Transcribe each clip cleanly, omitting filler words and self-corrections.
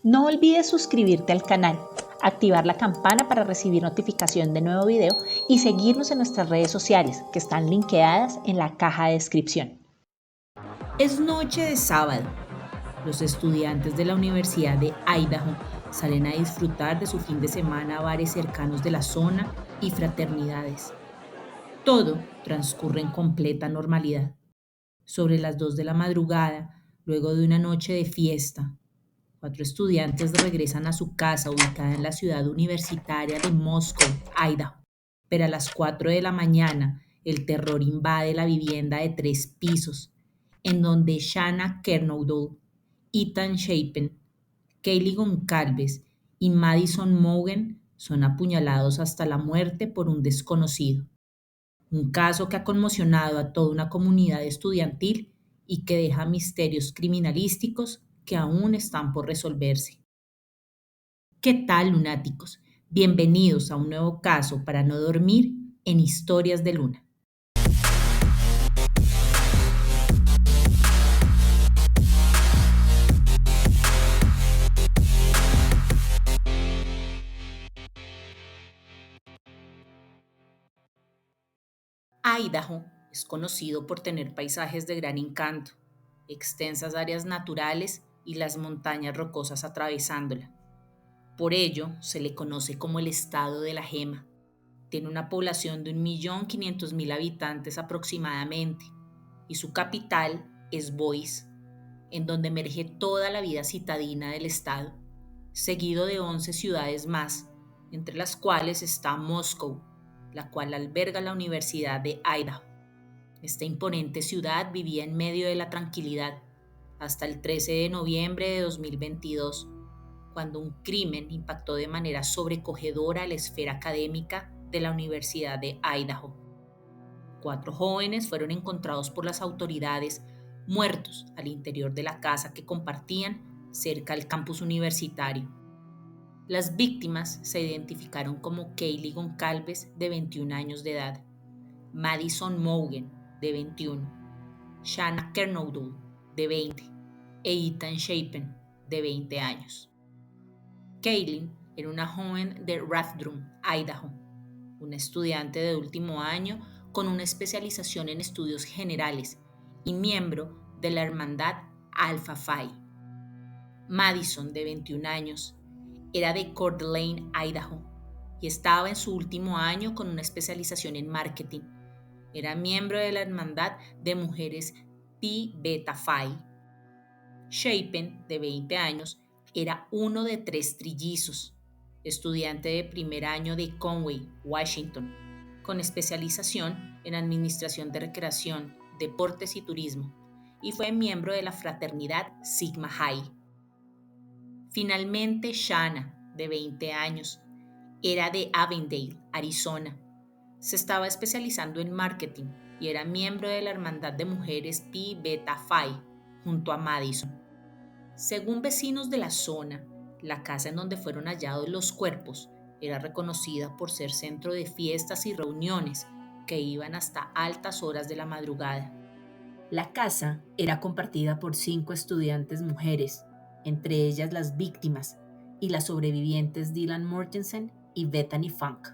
No olvides suscribirte al canal, activar la campana para recibir notificación de nuevo video y seguirnos en nuestras redes sociales que están linkeadas en la caja de descripción. Es noche de sábado. Los estudiantes de la Universidad de Idaho salen a disfrutar de su fin de semana a bares cercanos de la zona y fraternidades. Todo transcurre en completa normalidad. Sobre las 2 de la madrugada, luego de una noche de fiesta, 4 estudiantes regresan a su casa ubicada en la ciudad universitaria de Moscow, Idaho. Pero a las 4 de la mañana, el terror invade la vivienda de 3 pisos, en donde Shanna Kernodle, Ethan Chapin, Kaylee Goncalves y Madison Mogen son apuñalados hasta la muerte por un desconocido. Un caso que ha conmocionado a toda una comunidad estudiantil y que deja misterios criminalísticos que aún están por resolverse. ¿Qué tal, lunáticos? Bienvenidos a un nuevo caso para no dormir en Historias de Luna. Idaho es conocido por tener paisajes de gran encanto, extensas áreas naturales y las montañas rocosas atravesándola. Por ello, se le conoce como el estado de la gema. Tiene una población de 1.500.000 habitantes aproximadamente y su capital es Boise, en donde emerge toda la vida citadina del estado, seguido de 11 ciudades más, entre las cuales está Moscow, la cual alberga la Universidad de Idaho. Esta imponente ciudad vivía en medio de la tranquilidad hasta el 13 de noviembre de 2022, cuando un crimen impactó de manera sobrecogedora la esfera académica de la Universidad de Idaho. 4 jóvenes fueron encontrados por las autoridades muertos al interior de la casa que compartían cerca al campus universitario. Las víctimas se identificaron como Kaylee Goncalves, de 21 años de edad, Madison Mogen, de 21, Shanna Kernodle, de 20, e Ethan Chapin, de 20 años. Kaylee era una joven de Rathdrum, Idaho, una estudiante de último año con una especialización en estudios generales y miembro de la hermandad Alpha Phi. Madison, de 21 años, era de Coeur d'Alene, Idaho, y estaba en su último año con una especialización en marketing. Era miembro de la hermandad de mujeres Pi Beta Phi. Chapin, de 20 años, era uno de 3 trillizos, estudiante de primer año de Conway, Washington, con especialización en administración de recreación, deportes y turismo, y fue miembro de la fraternidad Sigma Chi. Finalmente, Shanna, de 20 años, era de Avondale, Arizona. Se estaba especializando en marketing y era miembro de la hermandad de mujeres Pi Beta Phi, junto a Madison. Según vecinos de la zona, la casa en donde fueron hallados los cuerpos era reconocida por ser centro de fiestas y reuniones que iban hasta altas horas de la madrugada. La casa era compartida por 5 estudiantes mujeres, entre ellas las víctimas y las sobrevivientes Dylan Mortensen y Bethany Funk.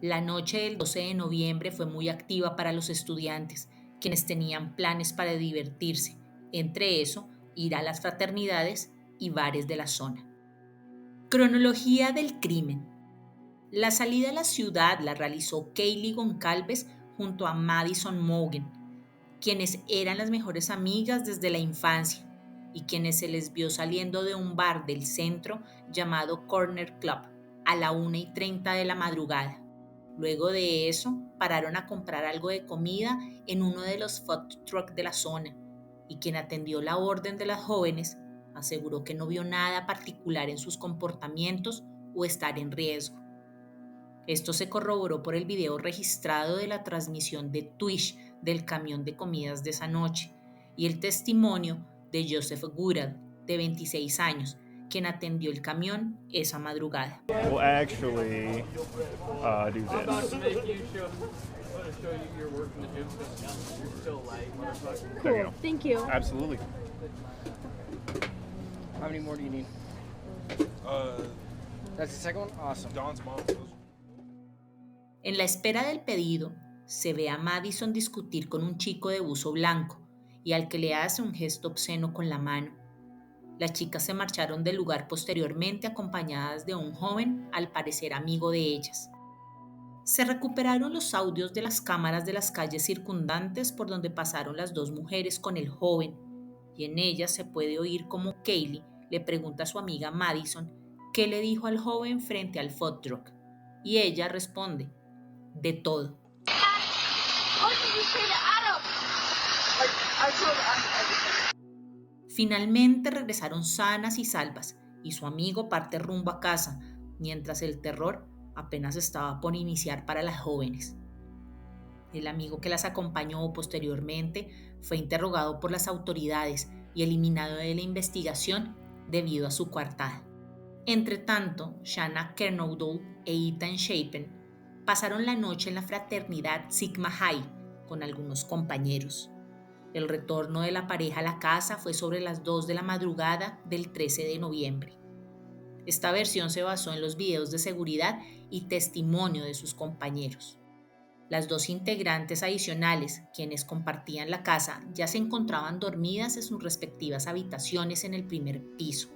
La noche del 12 de noviembre fue muy activa para los estudiantes, quienes tenían planes para divertirse, entre eso, ir a las fraternidades y bares de la zona. Cronología del crimen. La salida a la ciudad la realizó Kaylee Goncalves junto a Madison Mogen, quienes eran las mejores amigas desde la infancia y quienes se les vio saliendo de un bar del centro llamado Corner Club a la 1:30 de la madrugada. Luego de eso, pararon a comprar algo de comida en uno de los food trucks de la zona, y quien atendió la orden de las jóvenes aseguró que no vio nada particular en sus comportamientos o estar en riesgo. Esto se corroboró por el video registrado de la transmisión de Twitch del camión de comidas de esa noche y el testimonio de Joseph Goodall, de 26 años, quien atendió el camión esa madrugada. We'll actually do this. Cool. Thank you. Absolutely. How many more do you need? That's the second one? Awesome. Dawn's mom. En la espera del pedido, se ve a Madison discutir con un chico de buzo blanco y al que le hace un gesto obsceno con la mano. Las chicas se marcharon del lugar posteriormente acompañadas de un joven, al parecer amigo de ellas. Se recuperaron los audios de las cámaras de las calles circundantes por donde pasaron las dos mujeres con el joven, y en ellas se puede oír cómo Kaylee le pregunta a su amiga Madison qué le dijo al joven frente al food truck, y ella responde, de todo. Finalmente regresaron sanas y salvas y su amigo parte rumbo a casa, mientras el terror apenas estaba por iniciar para las jóvenes. El amigo que las acompañó posteriormente fue interrogado por las autoridades y eliminado de la investigación debido a su coartada. Entretanto, Shanna Kernodle e Ethan Chapin pasaron la noche en la fraternidad Sigma High con algunos compañeros. El retorno de la pareja a la casa fue sobre las 2 de la madrugada del 13 de noviembre. Esta versión se basó en los videos de seguridad y testimonio de sus compañeros. Las dos integrantes adicionales, quienes compartían la casa, ya se encontraban dormidas en sus respectivas habitaciones en el primer piso,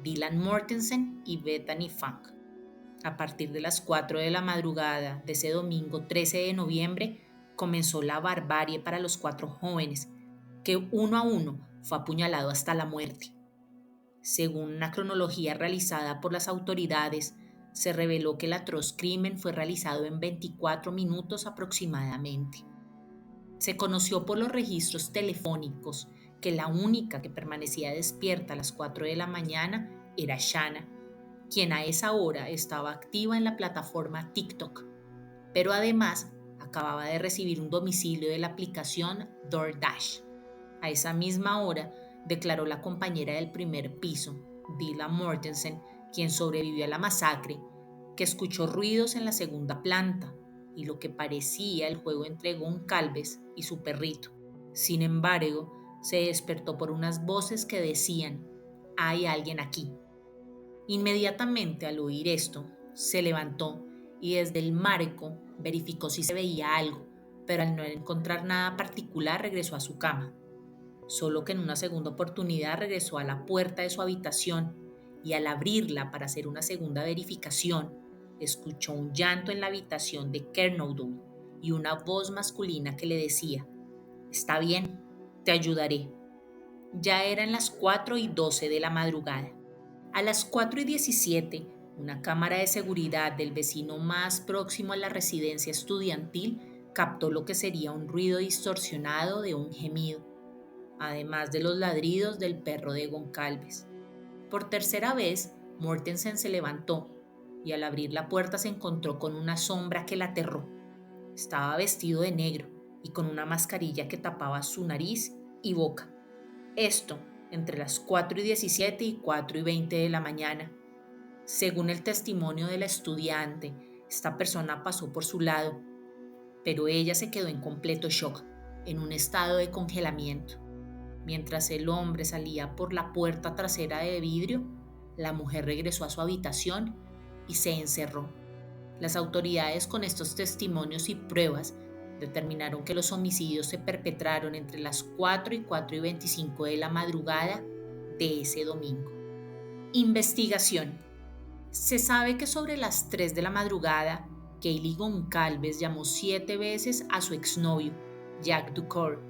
Dylan Mortensen y Bethany Funk. A partir de las 4 de la madrugada de ese domingo 13 de noviembre, comenzó la barbarie para los 4 jóvenes, que uno a uno fue apuñalado hasta la muerte. Según una cronología realizada por las autoridades, se reveló que el atroz crimen fue realizado en 24 minutos aproximadamente. Se conoció por los registros telefónicos que la única que permanecía despierta a las 4 de la mañana era Shanna, quien a esa hora estaba activa en la plataforma TikTok, pero además acababa de recibir un domicilio de la aplicación DoorDash. A esa misma hora, declaró la compañera del primer piso, Dylan Mortensen, quien sobrevivió a la masacre, que escuchó ruidos en la segunda planta y lo que parecía el juego entre Goncalves y su perrito. Sin embargo, se despertó por unas voces que decían, «Hay alguien aquí». Inmediatamente al oír esto, se levantó y desde el marco verificó si se veía algo, pero al no encontrar nada particular regresó a su cama. Solo que en una segunda oportunidad regresó a la puerta de su habitación y al abrirla para hacer una segunda verificación, escuchó un llanto en la habitación de Kernodle y una voz masculina que le decía, «Está bien, te ayudaré». Ya eran las 4:12 de la madrugada. A las 4:17, una cámara de seguridad del vecino más próximo a la residencia estudiantil captó lo que sería un ruido distorsionado de un gemido, además de los ladridos del perro de Goncalves. Por tercera vez, Mortensen se levantó y al abrir la puerta se encontró con una sombra que la aterró. Estaba vestido de negro y con una mascarilla que tapaba su nariz y boca. Esto entre las 4:17 y 4:20 de la mañana. Según el testimonio de la estudiante, esta persona pasó por su lado, pero ella se quedó en completo shock, en un estado de congelamiento. Mientras el hombre salía por la puerta trasera de vidrio, la mujer regresó a su habitación y se encerró. Las autoridades, con estos testimonios y pruebas, determinaron que los homicidios se perpetraron entre las 4 y 4:25 de la madrugada de ese domingo. Investigación. Se sabe que sobre las 3 de la madrugada, Kaylee Goncalves llamó 7 veces a su exnovio, Jack Ducour,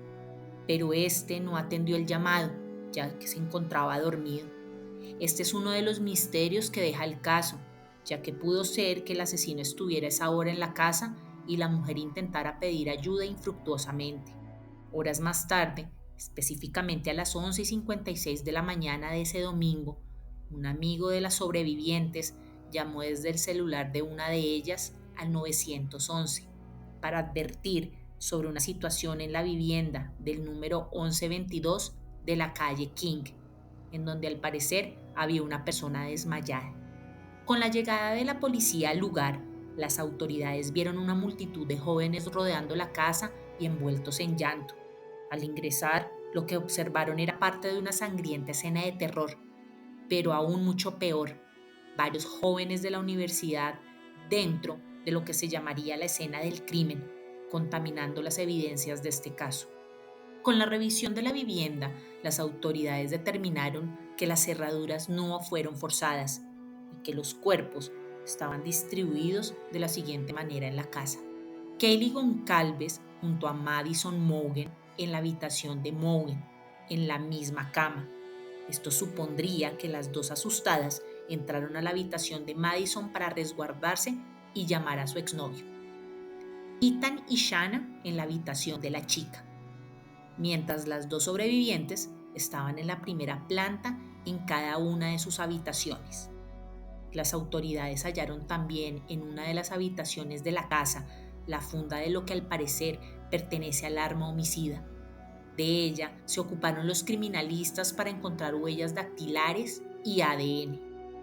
pero este no atendió el llamado, ya que se encontraba dormido. Este es uno de los misterios que deja el caso, ya que pudo ser que el asesino estuviera a esa hora en la casa y la mujer intentara pedir ayuda infructuosamente. Horas más tarde, específicamente a las 11:56 de la mañana de ese domingo, un amigo de las sobrevivientes llamó desde el celular de una de ellas al 911 para advertir sobre una situación en la vivienda del número 1122 de la calle King, en donde al parecer había una persona desmayada. Con la llegada de la policía al lugar, las autoridades vieron una multitud de jóvenes rodeando la casa y envueltos en llanto. Al ingresar, lo que observaron era parte de una sangrienta escena de terror. Pero aún mucho peor, varios jóvenes de la universidad dentro de lo que se llamaría la escena del crimen, contaminando las evidencias de este caso. Con la revisión de la vivienda, las autoridades determinaron que las cerraduras no fueron forzadas y que los cuerpos estaban distribuidos de la siguiente manera en la casa. Kaylee Goncalves junto a Madison Maugen en la habitación de Maugen, en la misma cama. Esto supondría que las dos asustadas entraron a la habitación de Madison para resguardarse y llamar a su exnovio. Ethan y Shanna en la habitación de la chica, mientras las dos sobrevivientes estaban en la primera planta en cada una de sus habitaciones. Las autoridades hallaron también en una de las habitaciones de la casa la funda de lo que al parecer pertenece al arma homicida. De ella se ocuparon los criminalistas para encontrar huellas dactilares y ADN.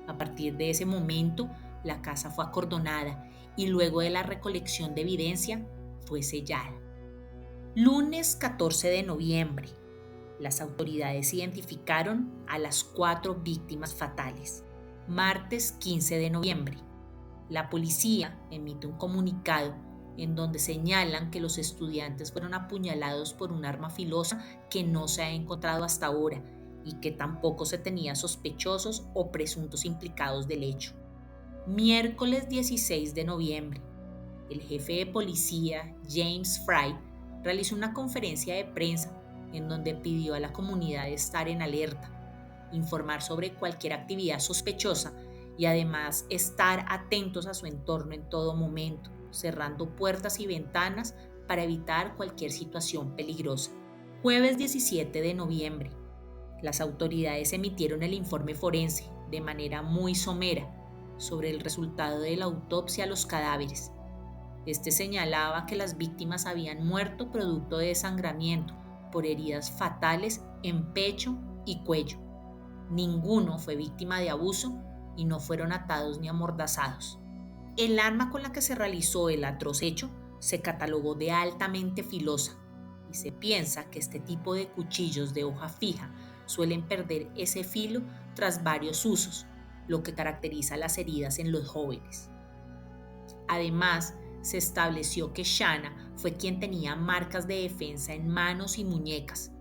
A partir de ese momento, la casa fue acordonada y luego de la recolección de evidencia fue sellada. Lunes 14 de noviembre. Las autoridades identificaron a las 4 víctimas fatales. Martes 15 de noviembre. La policía emite un comunicado en donde señalan que los estudiantes fueron apuñalados por un arma filosa que no se ha encontrado hasta ahora y que tampoco se tenía sospechosos o presuntos implicados del hecho. Miércoles 16 de noviembre. El jefe de policía, James Fry, realizó una conferencia de prensa en donde pidió a la comunidad estar en alerta, informar sobre cualquier actividad sospechosa y además estar atentos a su entorno en todo momento, cerrando puertas y ventanas para evitar cualquier situación peligrosa. Jueves 17 de noviembre. Las autoridades emitieron el informe forense de manera muy somera sobre el resultado de la autopsia a los cadáveres. Este señalaba que las víctimas habían muerto producto de desangramiento por heridas fatales en pecho y cuello. Ninguno fue víctima de abuso y no fueron atados ni amordazados. El arma con la que se realizó el atroz hecho se catalogó de altamente filosa y se piensa que este tipo de cuchillos de hoja fija suelen perder ese filo tras varios usos, lo que caracteriza las heridas en los jóvenes. Además, se estableció que Shanna fue quien tenía marcas de defensa en manos y muñecas,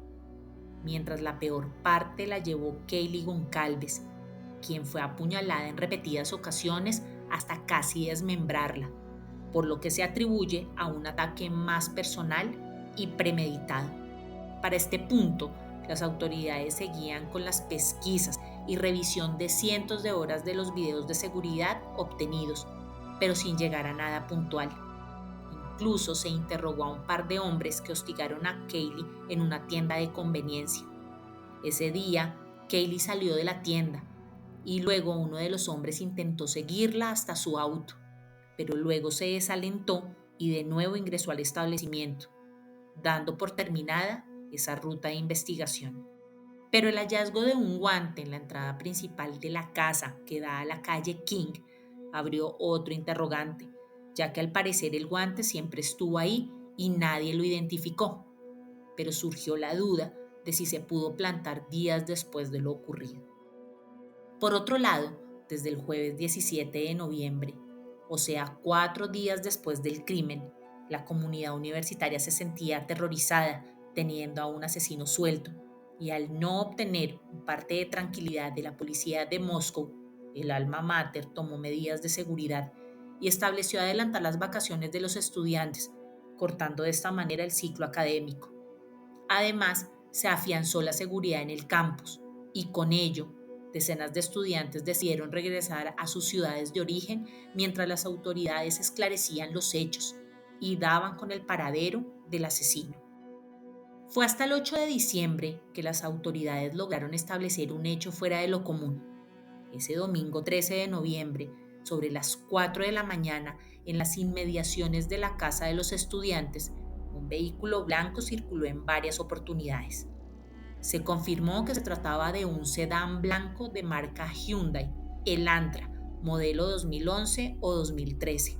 mientras la peor parte la llevó Kaylee Goncalves, quien fue apuñalada en repetidas ocasiones hasta casi desmembrarla, por lo que se atribuye a un ataque más personal y premeditado. Para este punto, las autoridades seguían con las pesquisas y revisión de cientos de horas de los videos de seguridad obtenidos, pero sin llegar a nada puntual. Incluso se interrogó a un par de hombres que hostigaron a Kaylee en una tienda de conveniencia. Ese día, Kaylee salió de la tienda y luego uno de los hombres intentó seguirla hasta su auto, pero luego se desalentó y de nuevo ingresó al establecimiento, dando por terminada esa ruta de investigación. Pero el hallazgo de un guante en la entrada principal de la casa que da a la calle King abrió otro interrogante, ya que al parecer el guante siempre estuvo ahí y nadie lo identificó, pero surgió la duda de si se pudo plantar días después de lo ocurrido. Por otro lado, desde el jueves 17 de noviembre, o sea 4 días después del crimen, la comunidad universitaria se sentía aterrorizada teniendo a un asesino suelto, y al no obtener un parte de tranquilidad de la policía de Moscú, el alma mater tomó medidas de seguridad y estableció adelantar las vacaciones de los estudiantes, cortando de esta manera el ciclo académico. Además, se afianzó la seguridad en el campus y con ello, decenas de estudiantes decidieron regresar a sus ciudades de origen mientras las autoridades esclarecían los hechos y daban con el paradero del asesino. Fue hasta el 8 de diciembre que las autoridades lograron establecer un hecho fuera de lo común. Ese domingo 13 de noviembre, sobre las 4 de la mañana, en las inmediaciones de la casa de los estudiantes, un vehículo blanco circuló en varias oportunidades. Se confirmó que se trataba de un sedán blanco de marca Hyundai, Elantra, modelo 2011 o 2013.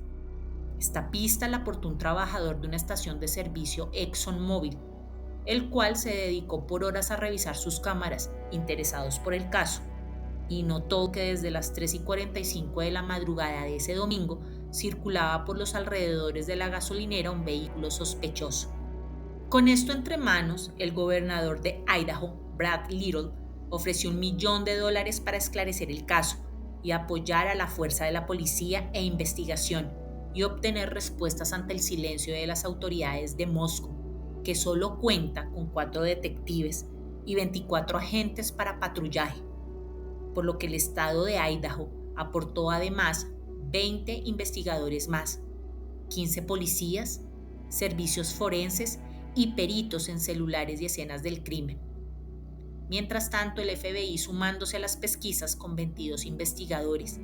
Esta pista la aportó un trabajador de una estación de servicio ExxonMobil, el cual se dedicó por horas a revisar sus cámaras, interesados por el caso, y notó que desde las 3:45 de la madrugada de ese domingo circulaba por los alrededores de la gasolinera un vehículo sospechoso. Con esto entre manos, el gobernador de Idaho, Brad Little, ofreció $1.000.000 para esclarecer el caso y apoyar a la fuerza de la policía e investigación y obtener respuestas ante el silencio de las autoridades de Moscú, que solo cuenta con 4 detectives y 24 agentes para patrullaje, por lo que el estado de Idaho aportó además 20 investigadores más, 15 policías, servicios forenses y peritos en celulares y escenas del crimen. Mientras tanto, el FBI sumándose a las pesquisas con 22 investigadores,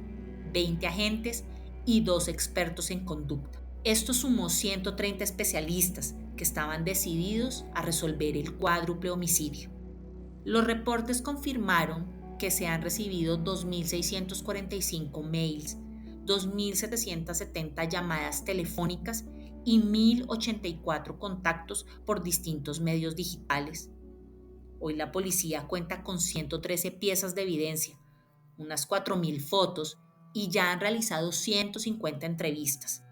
20 agentes y 2 expertos en conducta. Esto sumó 130 especialistas que estaban decididos a resolver el cuádruple homicidio. Los reportes confirmaron que se han recibido 2.645 mails, 2.770 llamadas telefónicas y 1.084 contactos por distintos medios digitales. Hoy la policía cuenta con 113 piezas de evidencia, unas 4.000 fotos y ya han realizado 150 entrevistas.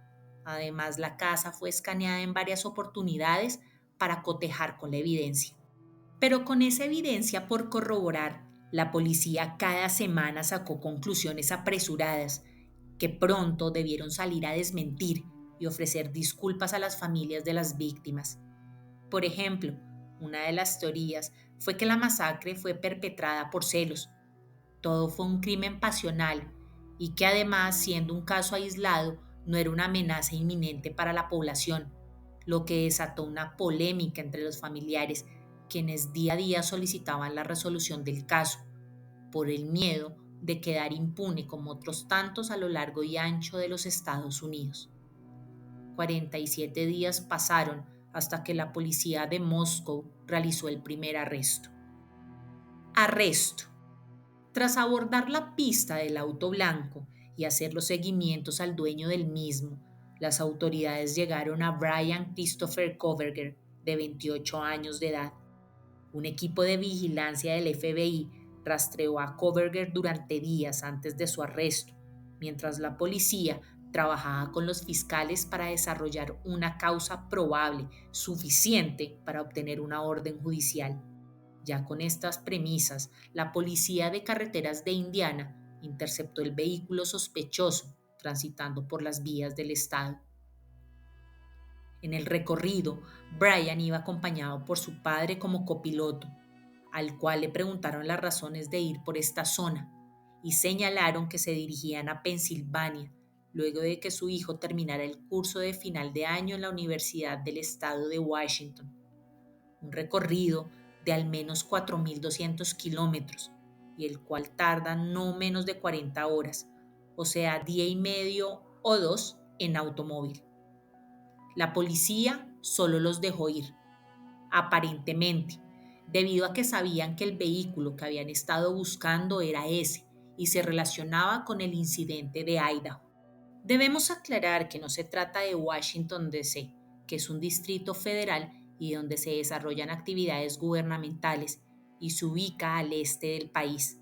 Además, la casa fue escaneada en varias oportunidades para cotejar con la evidencia. Pero con esa evidencia por corroborar, la policía cada semana sacó conclusiones apresuradas que pronto debieron salir a desmentir y ofrecer disculpas a las familias de las víctimas. Por ejemplo, una de las teorías fue que la masacre fue perpetrada por celos. Todo fue un crimen pasional y que además, siendo un caso aislado, no era una amenaza inminente para la población, lo que desató una polémica entre los familiares, quienes día a día solicitaban la resolución del caso, por el miedo de quedar impune como otros tantos a lo largo y ancho de los Estados Unidos. 47 días pasaron hasta que la policía de Moscú realizó el primer arresto. Arresto. Tras abordar la pista del auto blanco y hacer los seguimientos al dueño del mismo, las autoridades llegaron a Brian Christopher Kohberger, de 28 años de edad. Un equipo de vigilancia del FBI rastreó a Kohberger durante días antes de su arresto, mientras la policía trabajaba con los fiscales para desarrollar una causa probable suficiente para obtener una orden judicial. Ya con estas premisas, la policía de carreteras de Indiana interceptó el vehículo sospechoso transitando por las vías del estado. En el recorrido, Brian iba acompañado por su padre como copiloto, al cual le preguntaron las razones de ir por esta zona y señalaron que se dirigían a Pensilvania, luego de que su hijo terminara el curso de final de año en la Universidad del Estado de Washington. Un recorrido de al menos 4.200 kilómetros y el cual tarda no menos de 40 horas, o sea, día y medio o 2 en automóvil. La policía solo los dejó ir, aparentemente, debido a que sabían que el vehículo que habían estado buscando era ese y se relacionaba con el incidente de Idaho. Debemos aclarar que no se trata de Washington, D.C., que es un distrito federal y donde se desarrollan actividades gubernamentales y se ubica al este del país.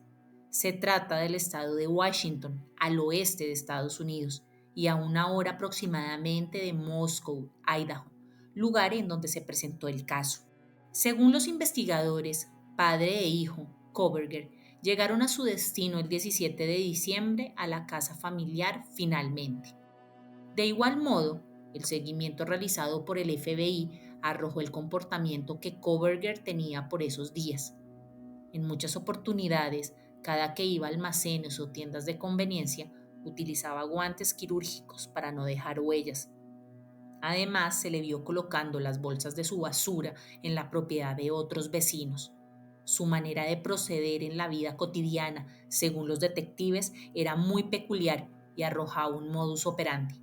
Se trata del estado de Washington, al oeste de Estados Unidos, y a una hora aproximadamente de Moscow, Idaho, lugar en donde se presentó el caso. Según los investigadores, padre e hijo, Kohberger, llegaron a su destino el 17 de diciembre a la casa familiar finalmente. De igual modo, el seguimiento realizado por el FBI arrojó el comportamiento que Kohberger tenía por esos días. En muchas oportunidades, cada que iba a almacenes o tiendas de conveniencia, utilizaba guantes quirúrgicos para no dejar huellas. Además, se le vio colocando las bolsas de su basura en la propiedad de otros vecinos. Su manera de proceder en la vida cotidiana, según los detectives, era muy peculiar y arrojaba un modus operandi.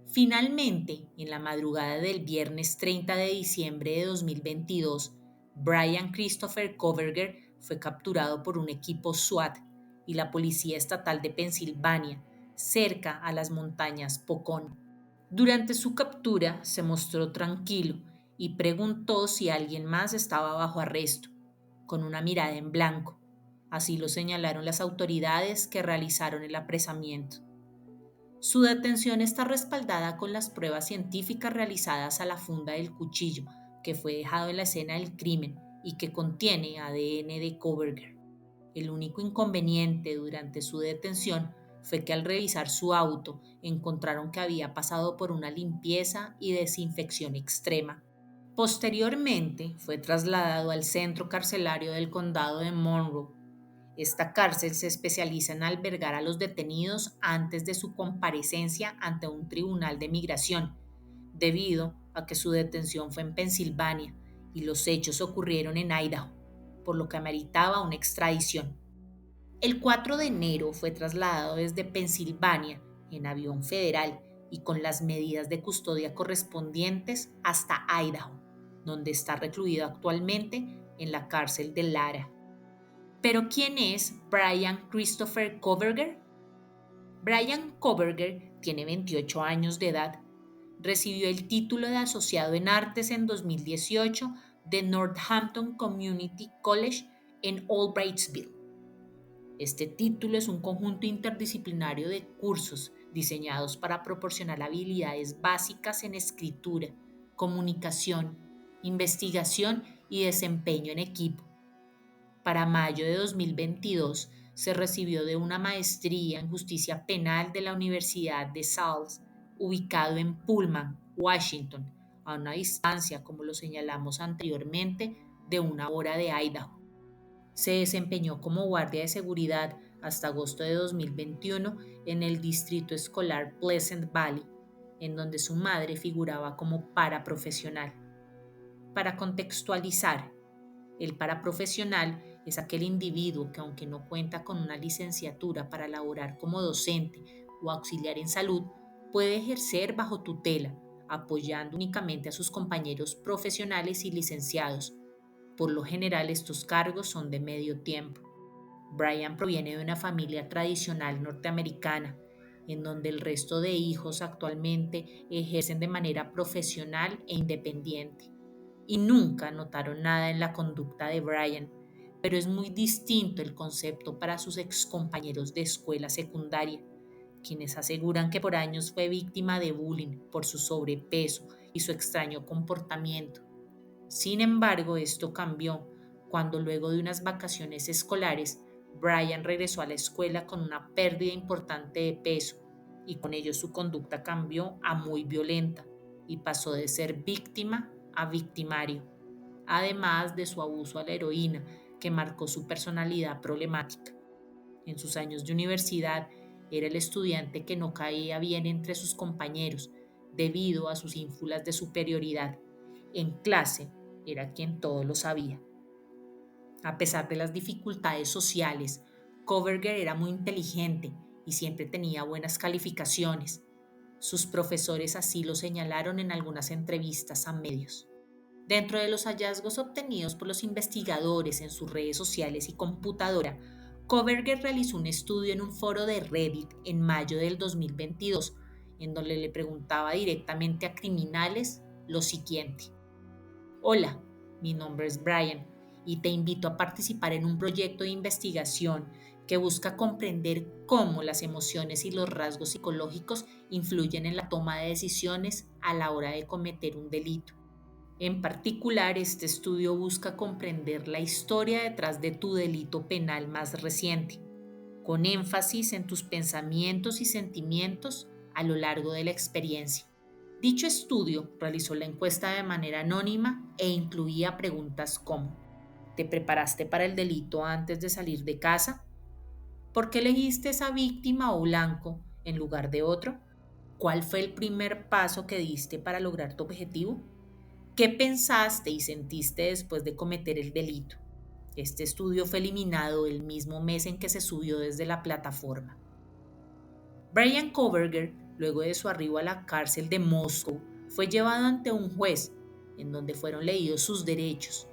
Finalmente, en la madrugada del viernes 30 de diciembre de 2022, Brian Christopher Kohberger fue capturado por un equipo SWAT y la Policía Estatal de Pensilvania, cerca a las montañas Pocono. Durante su captura se mostró tranquilo y preguntó si alguien más estaba bajo arresto, con una mirada en blanco. Así lo señalaron las autoridades que realizaron el apresamiento. Su detención está respaldada con las pruebas científicas realizadas a la funda del cuchillo, que fue dejado en la escena del crimen y que contiene ADN de Kohberger. El único inconveniente durante su detención fue que al revisar su auto encontraron que había pasado por una limpieza y desinfección extrema. Posteriormente fue trasladado al centro carcelario del condado de Monroe. Esta cárcel se especializa en albergar a los detenidos antes de su comparecencia ante un tribunal de migración, debido a que su detención fue en Pensilvania y los hechos ocurrieron en Idaho, por lo que ameritaba una extradición. El 4 de enero fue trasladado desde Pensilvania en avión federal y con las medidas de custodia correspondientes hasta Idaho, donde está recluido actualmente en la cárcel de Lara. ¿Pero quién es Brian Christopher Kohberger? Brian Kohberger tiene 28 años de edad. Recibió el título de asociado en artes en 2018 de Northampton Community College en Albrightsville. Este título es un conjunto interdisciplinario de cursos diseñados para proporcionar habilidades básicas en escritura, comunicación, investigación y desempeño en equipo. Para mayo de 2022 se recibió de una maestría en justicia penal de la Universidad de Salz, ubicado en Pullman, Washington, a una distancia, como lo señalamos anteriormente, de 1 hora de Idaho. Se desempeñó como guardia de seguridad hasta agosto de 2021 en el distrito escolar Pleasant Valley, en donde su madre figuraba como paraprofesional. Para contextualizar, el paraprofesional es aquel individuo que, aunque no cuenta con una licenciatura para laborar como docente o auxiliar en salud, puede ejercer bajo tutela, apoyando únicamente a sus compañeros profesionales y licenciados. Por lo general, estos cargos son de medio tiempo. Brian proviene de una familia tradicional norteamericana, en donde el resto de hijos actualmente ejercen de manera profesional e independiente. Y nunca notaron nada en la conducta de Brian, pero es muy distinto el concepto para sus excompañeros de escuela secundaria, quienes aseguran que por años fue víctima de bullying por su sobrepeso y su extraño comportamiento. Sin embargo, esto cambió cuando luego de unas vacaciones escolares, Brian regresó a la escuela con una pérdida importante de peso y con ello su conducta cambió a muy violenta y pasó de ser víctima a victimario, además de su abuso a la heroína que marcó su personalidad problemática. En sus años de universidad era el estudiante que no caía bien entre sus compañeros debido a sus ínfulas de superioridad. En clase era quien todo lo sabía. A pesar de las dificultades sociales, Kohberger era muy inteligente y siempre tenía buenas calificaciones. Sus profesores así lo señalaron en algunas entrevistas a medios. Dentro de los hallazgos obtenidos por los investigadores en sus redes sociales y computadora, Kohberger realizó un estudio en un foro de Reddit en mayo del 2022, en donde le preguntaba directamente a criminales lo siguiente: Hola, mi nombre es Brian y te invito a participar en un proyecto de investigación que busca comprender cómo las emociones y los rasgos psicológicos influyen en la toma de decisiones a la hora de cometer un delito. En particular, este estudio busca comprender la historia detrás de tu delito penal más reciente, con énfasis en tus pensamientos y sentimientos a lo largo de la experiencia. Dicho estudio realizó la encuesta de manera anónima e incluía preguntas como: ¿te preparaste para el delito antes de salir de casa? ¿Por qué elegiste esa víctima o blanco en lugar de otro? ¿Cuál fue el primer paso que diste para lograr tu objetivo? ¿Qué pensaste y sentiste después de cometer el delito? Este estudio fue eliminado el mismo mes en que se subió desde la plataforma. Brian Kohberger, luego de su arribo a la cárcel de Moscow, fue llevado ante un juez, en donde fueron leídos sus derechos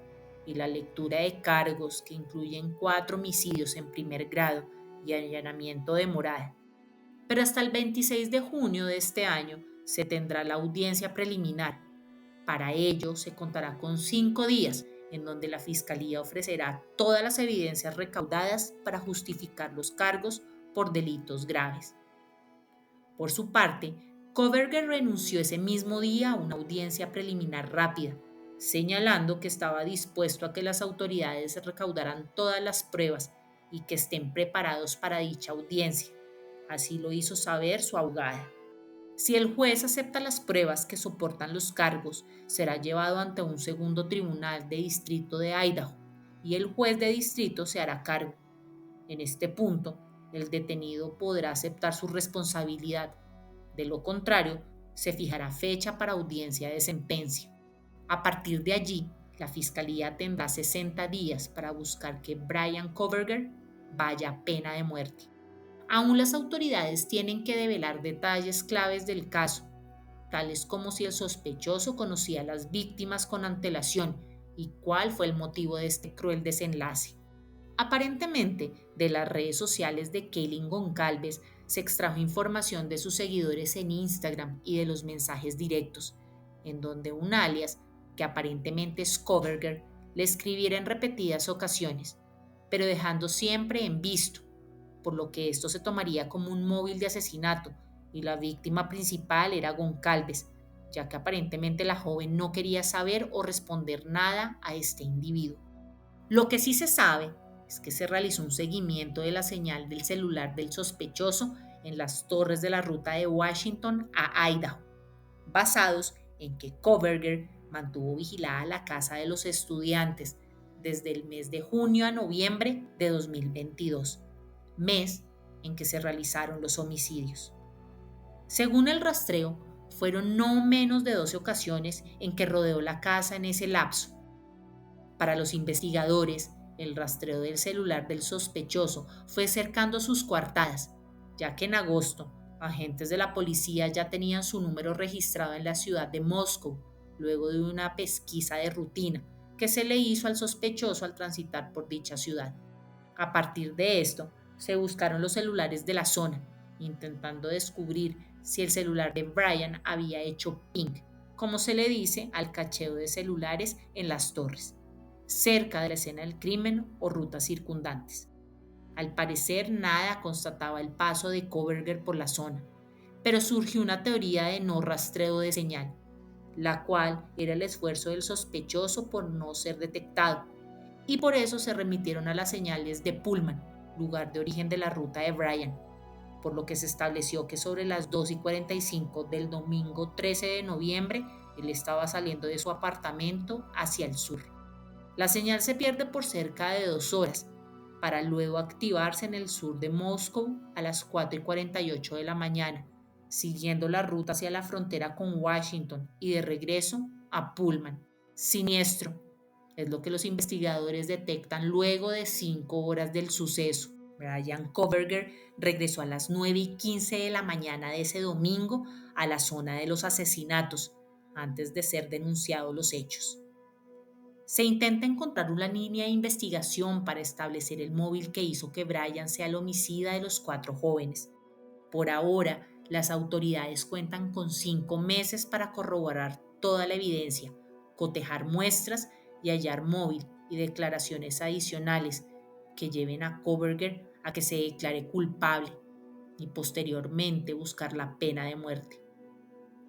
y la lectura de cargos que incluyen 4 homicidios en primer grado y allanamiento de morada. Pero hasta el 26 de junio de este año se tendrá la audiencia preliminar. Para ello se contará con 5 días en donde la Fiscalía ofrecerá todas las evidencias recaudadas para justificar los cargos por delitos graves. Por su parte, Kohberger renunció ese mismo día a una audiencia preliminar rápida, señalando que estaba dispuesto a que las autoridades recaudaran todas las pruebas y que estén preparados para dicha audiencia. Así lo hizo saber su abogada. Si el juez acepta las pruebas que soportan los cargos, será llevado ante un segundo tribunal de distrito de Idaho y el juez de distrito se hará cargo. En este punto, el detenido podrá aceptar su responsabilidad. De lo contrario, se fijará fecha para audiencia de sentencia. A partir de allí, la Fiscalía tendrá 60 días para buscar que Bryan Kohberger vaya a pena de muerte. Aún las autoridades tienen que develar detalles claves del caso, tales como si el sospechoso conocía a las víctimas con antelación y cuál fue el motivo de este cruel desenlace. Aparentemente, de las redes sociales de Kellyn Goncalves se extrajo información de sus seguidores en Instagram y de los mensajes directos, en donde un alias, que aparentemente es Kohberger, le escribiera en repetidas ocasiones, pero dejando siempre en visto, por lo que esto se tomaría como un móvil de asesinato y la víctima principal era Goncalves, ya que aparentemente la joven no quería saber o responder nada a este individuo. Lo que sí se sabe es que se realizó un seguimiento de la señal del celular del sospechoso en las torres de la ruta de Washington a Idaho, basados en que Kohberger mantuvo vigilada la casa de los estudiantes desde el mes de junio a noviembre de 2022, mes en que se realizaron los homicidios. Según el rastreo, fueron no menos de 12 ocasiones en que rodeó la casa en ese lapso. Para los investigadores, el rastreo del celular del sospechoso fue cercando sus coartadas, ya que en agosto, agentes de la policía ya tenían su número registrado en la ciudad de Moscow, luego de una pesquisa de rutina que se le hizo al sospechoso al transitar por dicha ciudad. A partir de esto, se buscaron los celulares de la zona, intentando descubrir si el celular de Bryan había hecho ping, como se le dice al cacheo de celulares en las torres, cerca de la escena del crimen o rutas circundantes. Al parecer, nada constataba el paso de Kohberger por la zona, pero surgió una teoría de no rastreo de señal, la cual era el esfuerzo del sospechoso por no ser detectado, y por eso se remitieron a las señales de Pullman, lugar de origen de la ruta de Bryan, por lo que se estableció que sobre las 2:45 del domingo 13 de noviembre él estaba saliendo de su apartamento hacia el sur. La señal se pierde por cerca de 2 horas, para luego activarse en el sur de Moscow a las 4:48 de la mañana, siguiendo la ruta hacia la frontera con Washington y de regreso a Pullman. Siniestro, es lo que los investigadores detectan luego de 5 horas del suceso. Bryan Kohberger regresó a las 9:15 de la mañana de ese domingo a la zona de los asesinatos, antes de ser denunciados los hechos. Se intenta encontrar una línea de investigación para establecer el móvil que hizo que Bryan sea el homicida de los 4 jóvenes. Por ahora, las autoridades cuentan con 5 meses para corroborar toda la evidencia, cotejar muestras y hallar móvil y declaraciones adicionales que lleven a Kohberger a que se declare culpable y posteriormente buscar la pena de muerte.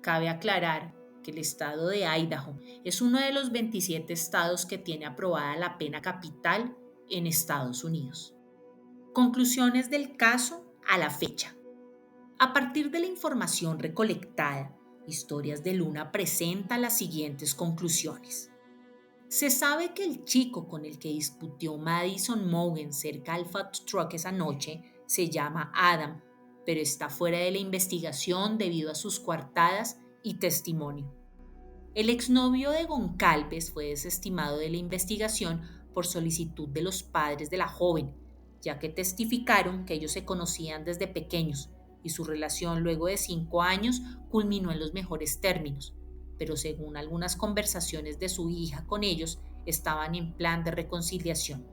Cabe aclarar que el estado de Idaho es uno de los 27 estados que tiene aprobada la pena capital en Estados Unidos. Conclusiones del caso a la fecha. A partir de la información recolectada, Historias de Luna presenta las siguientes conclusiones. Se sabe que el chico con el que discutió Madison Mogen cerca del Fat Truck esa noche se llama Adam, pero está fuera de la investigación debido a sus coartadas y testimonio. El exnovio de Goncalves fue desestimado de la investigación por solicitud de los padres de la joven, ya que testificaron que ellos se conocían desde pequeños y su relación luego de 5 años culminó en los mejores términos, pero según algunas conversaciones de su hija con ellos, estaban en plan de reconciliación.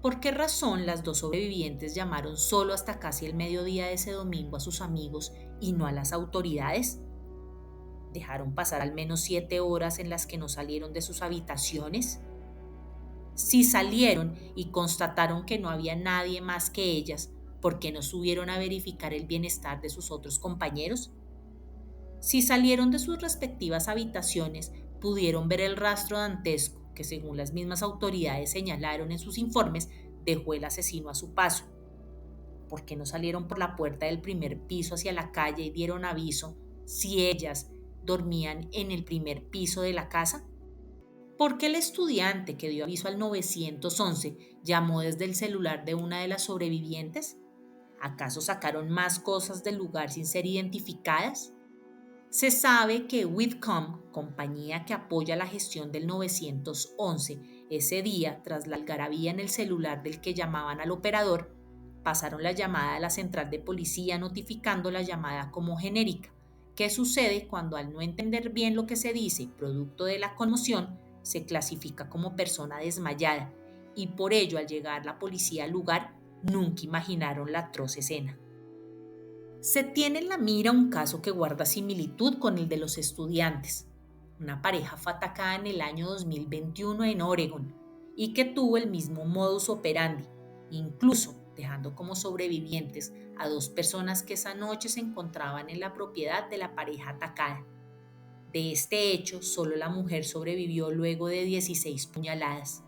¿Por qué razón las 2 sobrevivientes llamaron solo hasta casi el mediodía de ese domingo a sus amigos y no a las autoridades? ¿Dejaron pasar al menos 7 horas en las que no salieron de sus habitaciones? Si salieron y constataron que no había nadie más que ellas, ¿por qué no subieron a verificar el bienestar de sus otros compañeros? Si salieron de sus respectivas habitaciones, pudieron ver el rastro dantesco que, según las mismas autoridades señalaron en sus informes, dejó el asesino a su paso. ¿Por qué no salieron por la puerta del primer piso hacia la calle y dieron aviso si ellas dormían en el primer piso de la casa? ¿Por qué el estudiante que dio aviso al 911 llamó desde el celular de una de las sobrevivientes? ¿Acaso sacaron más cosas del lugar sin ser identificadas? Se sabe que Whitcomb, compañía que apoya la gestión del 911, ese día, tras la algarabía en el celular del que llamaban al operador, pasaron la llamada a la central de policía notificando la llamada como genérica. ¿Qué sucede cuando, al no entender bien lo que se dice, producto de la conmoción, se clasifica como persona desmayada y por ello al llegar la policía al lugar nunca imaginaron la atroz escena? Se tiene en la mira un caso que guarda similitud con el de los estudiantes. Una pareja fue atacada en el año 2021 en Oregon y que tuvo el mismo modus operandi, incluso dejando como sobrevivientes a 2 personas que esa noche se encontraban en la propiedad de la pareja atacada. De este hecho, solo la mujer sobrevivió luego de 16 puñaladas.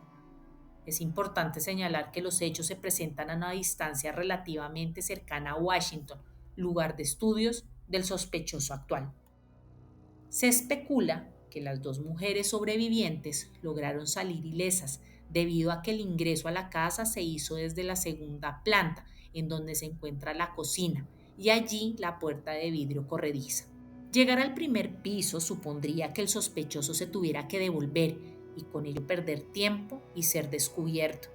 Es importante señalar que los hechos se presentan a una distancia relativamente cercana a Washington, lugar de estudios del sospechoso actual. Se especula que las 2 mujeres sobrevivientes lograron salir ilesas debido a que el ingreso a la casa se hizo desde la segunda planta, en donde se encuentra la cocina, y allí la puerta de vidrio corrediza. Llegar al primer piso supondría que el sospechoso se tuviera que devolver y con ello perder tiempo y ser descubierto.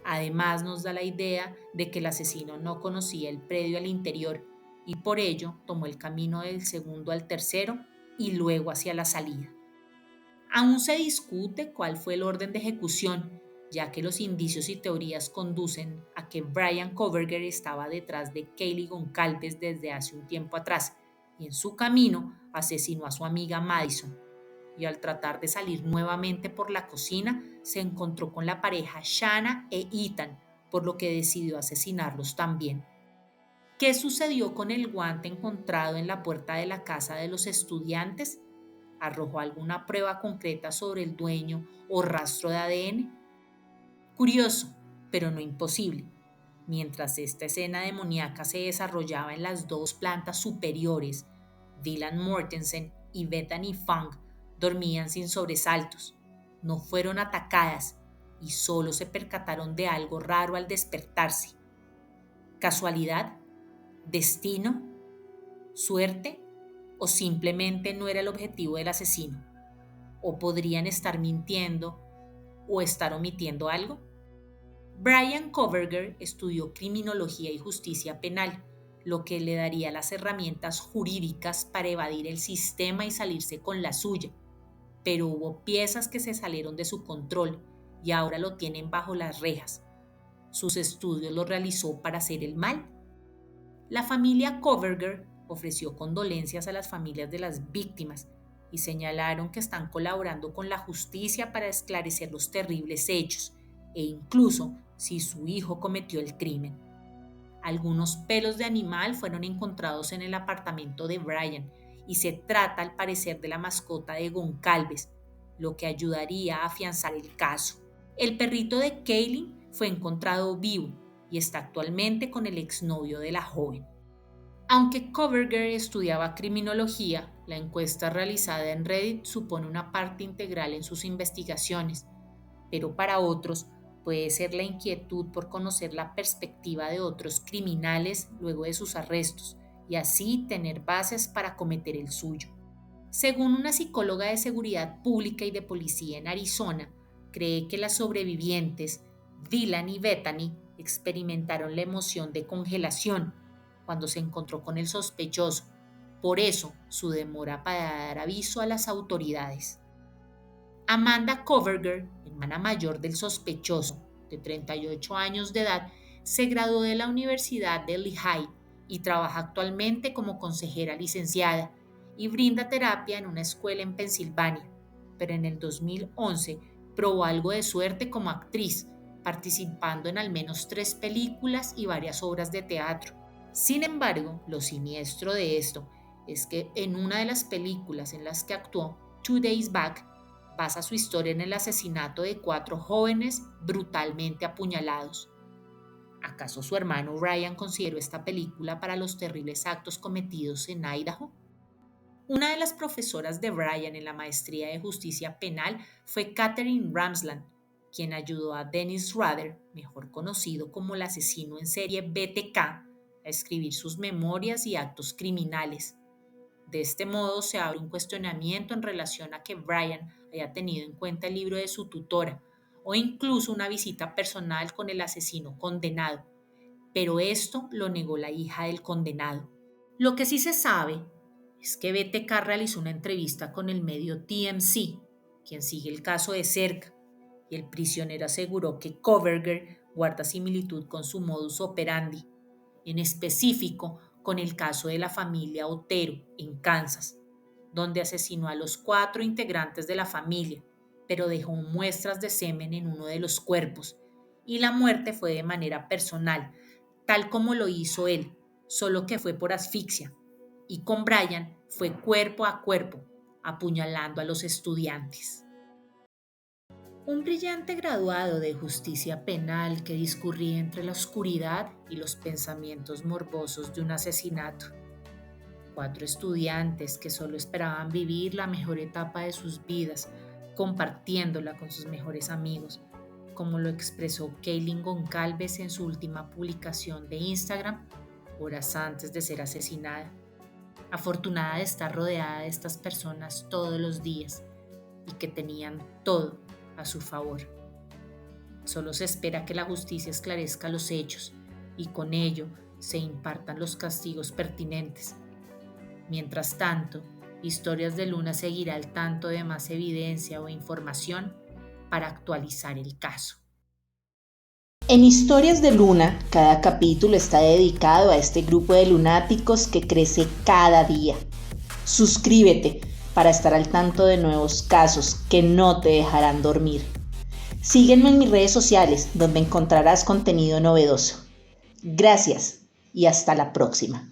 Además, nos da la idea de que el asesino no conocía el predio al interior y por ello tomó el camino del segundo al tercero y luego hacia la salida. Aún se discute cuál fue el orden de ejecución, ya que los indicios y teorías conducen a que Bryan Kohberger estaba detrás de Kaylee Goncalves desde hace un tiempo atrás y en su camino asesinó a su amiga Madison. Y al tratar de salir nuevamente por la cocina, se encontró con la pareja Shanna e Ethan, por lo que decidió asesinarlos también. ¿Qué sucedió con el guante encontrado en la puerta de la casa de los estudiantes? ¿Arrojó alguna prueba concreta sobre el dueño o rastro de ADN? Curioso, pero no imposible. Mientras esta escena demoníaca se desarrollaba en las 2 plantas superiores, Dylan Mortensen y Bethany Funk dormían sin sobresaltos, no fueron atacadas y solo se percataron de algo raro al despertarse. ¿Casualidad? ¿Destino? ¿Suerte? ¿O simplemente no era el objetivo del asesino? ¿O podrían estar mintiendo o estar omitiendo algo? Bryan Kohberger estudió criminología y justicia penal, lo que le daría las herramientas jurídicas para evadir el sistema y salirse con la suya. Pero hubo piezas que se salieron de su control y ahora lo tienen bajo las rejas. ¿Sus estudios los realizó para hacer el mal? La familia Kohberger ofreció condolencias a las familias de las víctimas y señalaron que están colaborando con la justicia para esclarecer los terribles hechos e incluso si su hijo cometió el crimen. Algunos pelos de animal fueron encontrados en el apartamento de Bryan y se trata al parecer de la mascota de Goncalves, lo que ayudaría a afianzar el caso. El perrito de Kaylee fue encontrado vivo y está actualmente con el exnovio de la joven. Aunque Kohberger estudiaba criminología, la encuesta realizada en Reddit supone una parte integral en sus investigaciones, pero para otros puede ser la inquietud por conocer la perspectiva de otros criminales luego de sus arrestos y así tener bases para cometer el suyo. Según una psicóloga de seguridad pública y de policía en Arizona, cree que las sobrevivientes, Dylan y Bethany, experimentaron la emoción de congelación cuando se encontró con el sospechoso, por eso su demora para dar aviso a las autoridades. Amanda Kohberger, hermana mayor del sospechoso, de 38 años de edad, se graduó de la Universidad de Lehigh y trabaja actualmente como consejera licenciada y brinda terapia en una escuela en Pensilvania, pero en el 2011 Probó algo de suerte como actriz, participando en al menos 3 películas y varias obras de teatro. Sin embargo, lo siniestro de esto es que en una de las películas en las que actuó, 2 Days Back, basa su historia en el asesinato de 4 jóvenes brutalmente apuñalados. ¿Acaso su hermano Ryan consideró esta película para los terribles actos cometidos en Idaho? Una de las profesoras de Ryan en la maestría de justicia penal fue Katherine Ramsland, quien ayudó a Dennis Rader, mejor conocido como el asesino en serie BTK, a escribir sus memorias y actos criminales. De este modo se abre un cuestionamiento en relación a que Brian haya tenido en cuenta el libro de su tutora o incluso una visita personal con el asesino condenado, pero esto lo negó la hija del condenado. Lo que sí se sabe es que BTK realizó una entrevista con el medio TMZ, quien sigue el caso de cerca, y el prisionero aseguró que Kohberger guarda similitud con su modus operandi, en específico con el caso de la familia Otero en Kansas, donde asesinó a los 4 integrantes de la familia, pero dejó muestras de semen en uno de los cuerpos, y la muerte fue de manera personal, tal como lo hizo él, solo que fue por asfixia, y con Brian fue cuerpo a cuerpo, apuñalando a los estudiantes. Un brillante graduado de justicia penal que discurría entre la oscuridad y los pensamientos morbosos de un asesinato. 4 estudiantes que solo esperaban vivir la mejor etapa de sus vidas, compartiéndola con sus mejores amigos, como lo expresó Kaylin Goncalves en su última publicación de Instagram, horas antes de ser asesinada. Afortunada de estar rodeada de estas personas todos los días y que tenían todo a su favor. Solo se espera que la justicia esclarezca los hechos y con ello se impartan los castigos pertinentes. Mientras tanto, Historias de Luna seguirá al tanto de más evidencia o información para actualizar el caso. En Historias de Luna, cada capítulo está dedicado a este grupo de lunáticos que crece cada día. Suscríbete para estar al tanto de nuevos casos que no te dejarán dormir. Sígueme en mis redes sociales donde encontrarás contenido novedoso. Gracias y hasta la próxima.